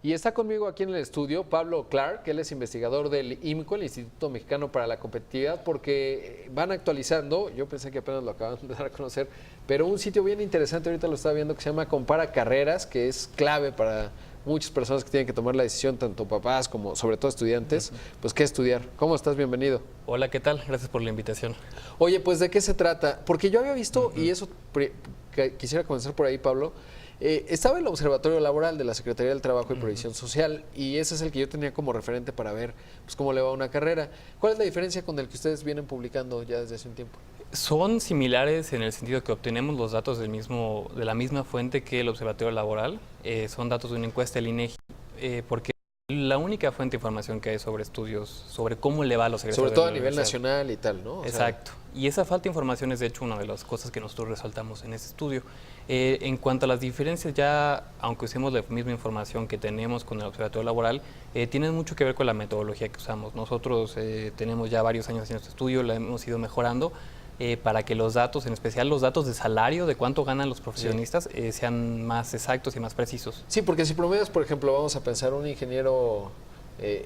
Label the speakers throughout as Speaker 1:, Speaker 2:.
Speaker 1: Y está conmigo aquí en el estudio Pablo Clark, que él es investigador del IMCO, el Instituto Mexicano para la Competitividad, porque van actualizando, yo pensé que apenas lo acaban de dar a conocer, pero un sitio bien interesante, ahorita lo estaba viendo, que se llama Compara Carreras, que es clave para muchas personas que tienen que tomar la decisión, tanto papás como sobre todo estudiantes, pues qué estudiar. ¿Cómo estás? Bienvenido.
Speaker 2: Hola, ¿qué tal? Gracias por la invitación.
Speaker 1: Oye, pues ¿de qué se trata? Porque yo había visto, y eso quisiera comenzar por ahí, Pablo, estaba el Observatorio Laboral de la Secretaría del Trabajo y Previsión Social, y ese es el que yo tenía como referente para ver pues, cómo le va una carrera. ¿Cuál es la diferencia con el que ustedes vienen publicando ya desde hace un tiempo?
Speaker 2: Son similares en el sentido que obtenemos los datos de la misma fuente que el Observatorio Laboral. Son datos de una encuesta del INEGI, porque la única fuente de información que hay sobre estudios, sobre cómo le va a los egresados.
Speaker 1: Sobre todo a nivel nacional y tal, ¿no?
Speaker 2: Exacto. Y esa falta de información es de hecho una de las cosas que nosotros resaltamos en ese estudio. En cuanto a las diferencias, ya aunque usemos la misma información que tenemos con el Observatorio Laboral, tienen mucho que ver con la metodología que usamos. Nosotros tenemos ya varios años haciendo este estudio, la hemos ido mejorando para que los datos, en especial los datos de salario, de cuánto ganan los profesionistas, sean más exactos y más precisos.
Speaker 1: Sí, porque si promedias, por ejemplo, vamos a pensar un ingeniero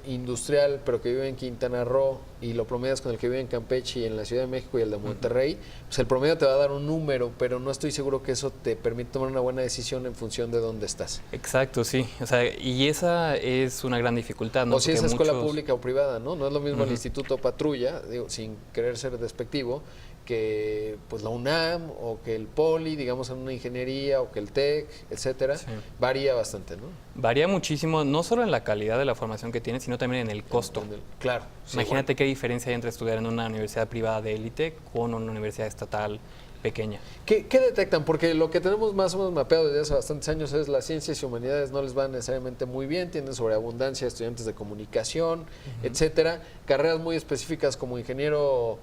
Speaker 1: industrial, pero que vive en Quintana Roo, y lo promedias con el que vive en Campeche y en la Ciudad de México y el de Monterrey, pues el promedio te va a dar un número, pero no estoy seguro que eso te permita tomar una buena decisión en función de dónde estás.
Speaker 2: Exacto, sí. O sea, y esa es una gran dificultad, ¿no?
Speaker 1: O si es escuela pública o privada, ¿no? No es lo mismo el Instituto Patrulla, digo, sin querer ser despectivo, que pues la UNAM o que el Poli, digamos en una ingeniería o que el TEC, etcétera, sí. Varía bastante, ¿no?
Speaker 2: Varía muchísimo, no solo en la calidad de la formación que tiene, sino también en el costo.
Speaker 1: Claro.
Speaker 2: Sí, imagínate qué diferencia hay entre estudiar en una universidad privada de élite con una universidad estatal pequeña.
Speaker 1: ¿Qué detectan? Porque lo que tenemos más o menos mapeado desde hace bastantes años es las ciencias y humanidades no les van necesariamente muy bien, tienen sobreabundancia de estudiantes de comunicación, etcétera. Carreras muy específicas como ingeniero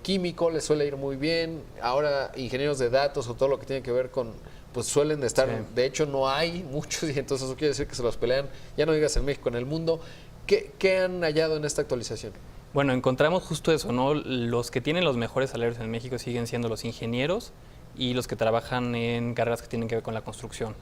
Speaker 1: químico les suele ir muy bien. Ahora ingenieros de datos o todo lo que tiene que ver con, pues suelen estar, de hecho no hay muchos y entonces eso quiere decir que se los pelean, ya no digas en México, en el mundo. ¿Qué han hallado en esta actualización?
Speaker 2: Bueno, encontramos justo eso, ¿no? Los que tienen los mejores salarios en México siguen siendo los ingenieros y los que trabajan en carreras que tienen que ver con la construcción.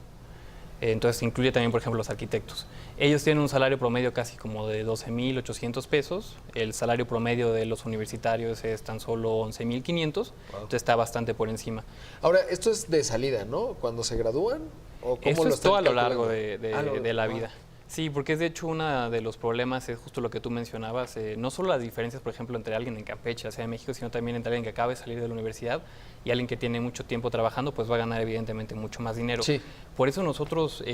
Speaker 2: Entonces incluye también, por ejemplo, los arquitectos. Ellos tienen un salario promedio casi como de 12,800 pesos. El salario promedio de los universitarios es tan solo 11,500. Wow. Entonces está bastante por encima.
Speaker 1: Ahora, esto es de salida, ¿no? ¿Cuando se gradúan? ¿O cómo
Speaker 2: Esto
Speaker 1: lo
Speaker 2: es todo a lo
Speaker 1: calculando?
Speaker 2: largo de la vida. Sí, porque es de hecho uno de los problemas, es justo lo que tú mencionabas, no solo las diferencias, por ejemplo, entre alguien en Campeche, la Ciudad de México, sino también entre alguien que acaba de salir de la universidad y alguien que tiene mucho tiempo trabajando, pues va a ganar evidentemente mucho más dinero.
Speaker 1: Sí.
Speaker 2: Por eso nosotros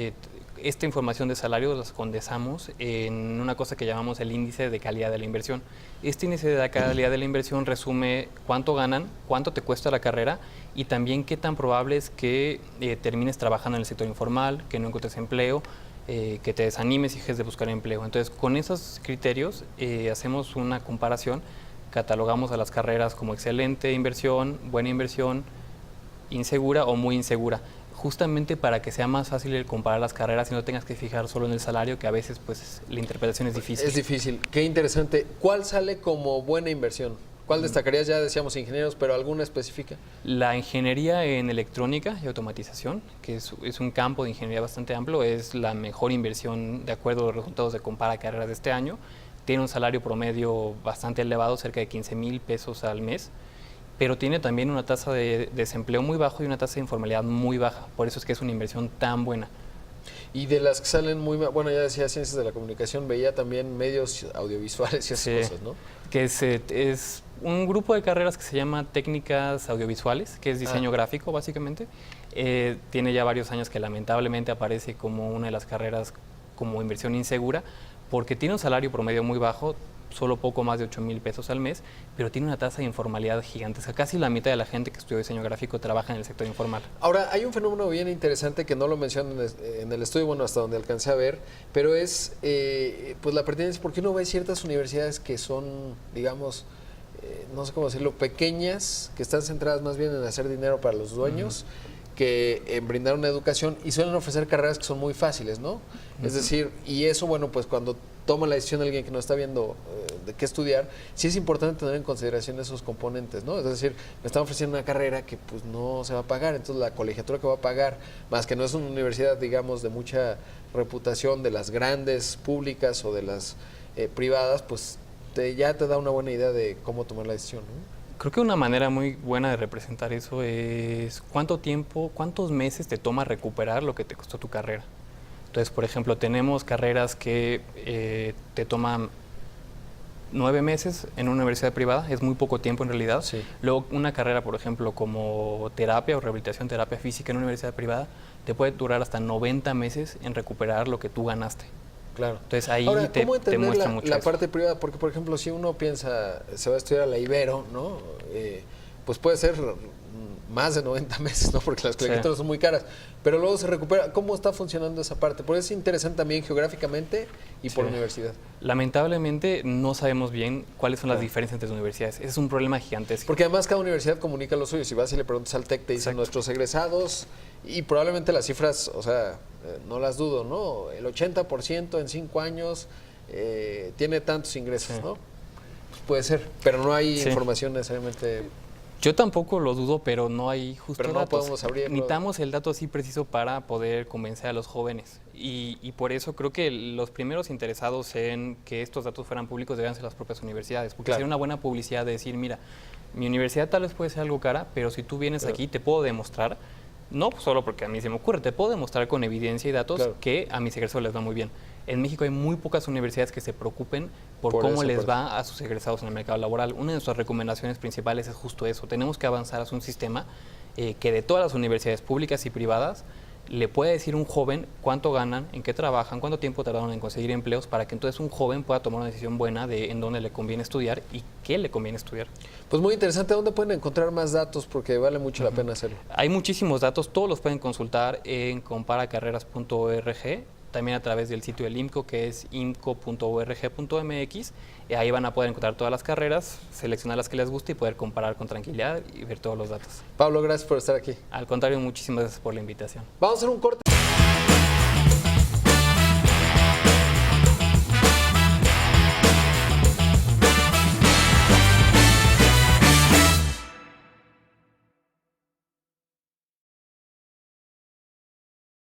Speaker 2: esta información de salarios las condensamos en una cosa que llamamos el índice de calidad de la inversión. Este índice de calidad de la inversión resume cuánto ganan, cuánto te cuesta la carrera y también qué tan probable es que termines trabajando en el sector informal, que no encuentres empleo, que te desanimes y dejes de buscar empleo. Entonces, con esos criterios hacemos una comparación, catalogamos a las carreras como excelente inversión, buena inversión, insegura o muy insegura, justamente para que sea más fácil el comparar las carreras y no tengas que fijar solo en el salario, que a veces pues la interpretación es difícil.
Speaker 1: Es difícil. Qué interesante. ¿Cuál sale como buena inversión? ¿Cuál destacarías? Ya decíamos ingenieros, pero ¿alguna específica?
Speaker 2: La ingeniería en electrónica y automatización, que es un campo de ingeniería bastante amplio, es la mejor inversión de acuerdo a los resultados de Compara Carreras de este año. Tiene un salario promedio bastante elevado, cerca de 15,000 pesos al mes, pero tiene también una tasa de desempleo muy bajo y una tasa de informalidad muy baja. Por eso es que es una inversión tan buena.
Speaker 1: Y de las que salen muy... Bueno, ya decía ciencias de la comunicación, veía también medios audiovisuales y esas cosas, ¿no?
Speaker 2: Que es un grupo de carreras que se llama técnicas audiovisuales, que es diseño gráfico básicamente. Tiene ya varios años que lamentablemente aparece como una de las carreras como inversión insegura, porque tiene un salario promedio muy bajo, solo poco más de 8,000 pesos al mes, pero tiene una tasa de informalidad gigantesca. Casi la mitad de la gente que estudió diseño gráfico trabaja en el sector informal.
Speaker 1: Ahora, hay un fenómeno bien interesante que no lo mencionan en el estudio, bueno, hasta donde alcancé a ver, pero es pues la pertinencia, porque uno ve ciertas universidades que son, digamos, no sé cómo decirlo, pequeñas, que están centradas más bien en hacer dinero para los dueños, que brindar una educación y suelen ofrecer carreras que son muy fáciles, ¿no? Es decir, y eso, bueno, pues cuando toma la decisión alguien que no está viendo de qué estudiar, sí es importante tener en consideración esos componentes, ¿no? Es decir, me están ofreciendo una carrera que pues no se va a pagar, entonces la colegiatura que va a pagar, más que no es una universidad, digamos, de mucha reputación, de las grandes públicas o de las privadas, pues ya te da una buena idea de cómo tomar la decisión, ¿no?
Speaker 2: Creo que una manera muy buena de representar eso es cuánto tiempo, cuántos meses te toma recuperar lo que te costó tu carrera. Entonces, por ejemplo, tenemos carreras que te toman 9 meses en una universidad privada, es muy poco tiempo en realidad.
Speaker 1: Sí.
Speaker 2: Luego, una carrera, por ejemplo, como terapia o rehabilitación, terapia física en una universidad privada, te puede durar hasta 90 meses en recuperar lo que tú ganaste.
Speaker 1: Claro.
Speaker 2: Entonces ahí
Speaker 1: Ahora,
Speaker 2: te
Speaker 1: ¿cómo entender
Speaker 2: muestra mucho
Speaker 1: la
Speaker 2: eso.
Speaker 1: parte privada? Porque, por ejemplo, si uno piensa, se va a estudiar a la Ibero, ¿no? Pues puede ser más de 90 meses, ¿no? Porque las colegiaturas son muy caras. Pero luego se recupera. ¿Cómo está funcionando esa parte? Porque es interesante también geográficamente y por universidad.
Speaker 2: Lamentablemente no sabemos bien cuáles son las diferencias entre las universidades. Ese es un problema gigantesco.
Speaker 1: Porque además cada universidad comunica lo suyo. Si vas y le preguntas al TEC, te dicen nuestros egresados, y probablemente las cifras, o sea, no las dudo, ¿no? El 80% en 5 años tiene tantos ingresos, ¿no? Pues puede ser, pero no hay información necesariamente.
Speaker 2: Yo tampoco lo dudo, pero no hay justo
Speaker 1: pero no
Speaker 2: datos.
Speaker 1: podemos abrirlo.
Speaker 2: Necesitamos el dato así preciso para poder convencer a los jóvenes. Y por eso creo que los primeros interesados en que estos datos fueran públicos deben ser las propias universidades. Porque sería una buena publicidad de decir, mira, mi universidad tal vez puede ser algo cara, pero si tú vienes aquí te puedo demostrar, no solo porque a mí se me ocurre, te puedo demostrar con evidencia y datos que a mis egresados les va muy bien. En México hay muy pocas universidades que se preocupen por cómo les va a sus egresados en el mercado laboral. Una de nuestras recomendaciones principales es justo eso. Tenemos que avanzar hacia un sistema que de todas las universidades públicas y privadas le pueda decir a un joven cuánto ganan, en qué trabajan, cuánto tiempo tardaron en conseguir empleos, para que entonces un joven pueda tomar una decisión buena de en dónde le conviene estudiar y qué le conviene estudiar.
Speaker 1: Pues muy interesante. ¿Dónde pueden encontrar más datos? Porque vale mucho la pena hacerlo.
Speaker 2: Hay muchísimos datos, todos los pueden consultar en comparacarreras.org, también a través del sitio del IMCO, que es imco.org.mx. Ahí van a poder encontrar todas las carreras, seleccionar las que les guste y poder comparar con tranquilidad y ver todos los datos.
Speaker 1: Pablo, gracias por estar aquí.
Speaker 2: Al contrario, muchísimas gracias por la invitación.
Speaker 1: Vamos a hacer un corte.